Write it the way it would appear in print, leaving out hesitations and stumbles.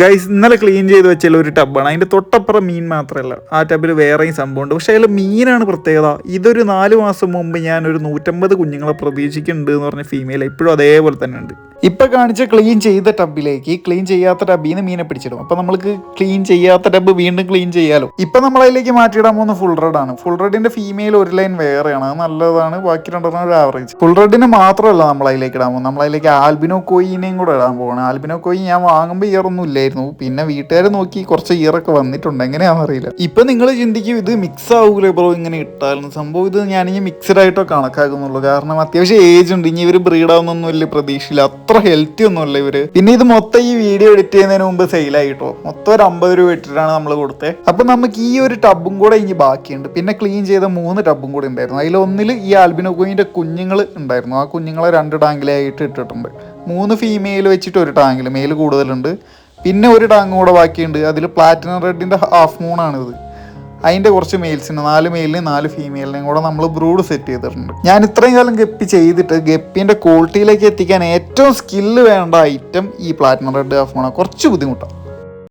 Guys ഇന്നലെ clean ചെയ്ത് വെച്ചാൽ ഒരു ടബാണ്. അതിൻ്റെ തൊട്ടപ്പുറം മീൻ മാത്രമല്ല, ആ ടബിൽ വേറെയും സംഭവമുണ്ട്. പക്ഷേ അതിൽ മീനാണ് പ്രത്യേകത. ഇതൊരു 4 മാസം മുമ്പ് ഞാൻ ഒരു 150 കുഞ്ഞുങ്ങളെ പ്രതീക്ഷിക്കുന്നുണ്ട് എന്ന് പറഞ്ഞ ഫീമെയിൽ ഇപ്പോഴും അതേപോലെ തന്നെ ഉണ്ട്. ഇപ്പം കാണിച്ച ക്ലീൻ ചെയ്ത ടബിലേക്ക് ക്ലീൻ ചെയ്യാത്ത ടബിൽ നിന്ന് മീനെ പിടിച്ചിടും. അപ്പം നമ്മൾക്ക് ക്ലീൻ ചെയ്യാത്ത ടബ് വീണ്ടും ക്ലീൻ ചെയ്യാലോ. ഇപ്പം നമ്മൾ അതിലേക്ക് മാറ്റിയിടാൻ പോകുന്ന ഫുൾ റെഡ് ആണ്. ഫുൾ റെഡിന്റെ ഫീമെയിൽ ഒരു ലൈൻ വേറെയാണ്, അത് നല്ലതാണ്. ബാക്കി രണ്ടെണ്ണം ഒരു ആവറേജ്. ഫുൾ റെഡിന് മാത്രമല്ല നമ്മൾ അതിലേക്ക് ഇടാൻ പോകും, നമ്മൾ അതിലേക്ക് ആൽബിനോ കോയിനെയും കൂടെ ഇടാൻ പോകണം. ആൽബിനോ കോയി ഞാൻ വാങ്ങുമ്പോൾ ഇയറൊന്നും ഇല്ലായിരുന്നു, പിന്നെ വീട്ടുകാർ നോക്കി കുറച്ച് ഇയറൊക്കെ വന്നിട്ടുണ്ട്, എങ്ങനെയാണെന്ന് അറിയില്ല. ഇപ്പം നിങ്ങൾ ചിന്തിക്കും ഇത് മിക്സ് ആവൂലേ ബ്രോ ഇങ്ങനെ ഇട്ടാലും. സംഭവം ഇത് ഞാനിനി മിക്സഡ് ആയിട്ടോ കണക്കാക്കുന്നുള്ളൂ. കാരണം അത്യാവശ്യം ഏജ് ഉണ്ട്, ഇനി ഇവർ ബ്രീഡാവുന്നൊന്നും വലിയ പ്രതീക്ഷയില്ല, അത്ര ഹെൽത്തി ഒന്നുമല്ല ഇവര്. പിന്നെ ഇത് മൊത്തം ഈ വീഡിയോ എഡിറ്റ് ചെയ്യുന്നതിന് മുമ്പ് സെയിലായിട്ടോ, മൊത്തം ഒരു 50 രൂപ ഇട്ടിട്ടാണ് നമ്മൾ കൊടുത്തത്. അപ്പൊ നമുക്ക് ഈ ഒരു ടബും കൂടെ ഇനി ബാക്കിയുണ്ട്. പിന്നെ ക്ലീൻ ചെയ്ത 3 ടബും കൂടെ ഉണ്ടായിരുന്നു. അതിലൊന്നിൽ ഈ ആൽബിനോകോയിന്റെ കുഞ്ഞുങ്ങൾ ഉണ്ടായിരുന്നു. ആ കുഞ്ഞുങ്ങളെ 2 ടാങ്കിലായിട്ട് ഇട്ടിട്ടുണ്ട്. 3 ഫീമെയിൽ വെച്ചിട്ട് ഒരു ടാങ്കിൽ, മെയിൽ കൂടുതലുണ്ട്. പിന്നെ ഒരു ടാങ്ക് കൂടെ ബാക്കിയുണ്ട്. അതിൽ പ്ലാറ്റിനം റെഡിന്റെ ഹാഫ് മൂണാണിത്. അതിൻ്റെ കുറച്ച് മെയിൽസിന് 4 മെയിലിനെയും 4 ഫീമെയിലിനെയും കൂടെ നമ്മൾ ബ്രൂഡ് സെറ്റ് ചെയ്തിട്ടുണ്ട്. ഞാൻ ഇത്രയും കാലം ഗപ്പി ചെയ്തിട്ട് ഗപ്പിൻ്റെ ക്വാളിറ്റിയിലേക്ക് എത്തിക്കാൻ ഏറ്റവും സ്കില്ല് വേണ്ട ഐറ്റം ഈ പ്ലാറ്റിനം റെഡ് ഹാഫ് മൂണാണ്. കുറച്ച് ബുദ്ധിമുട്ടാണ്.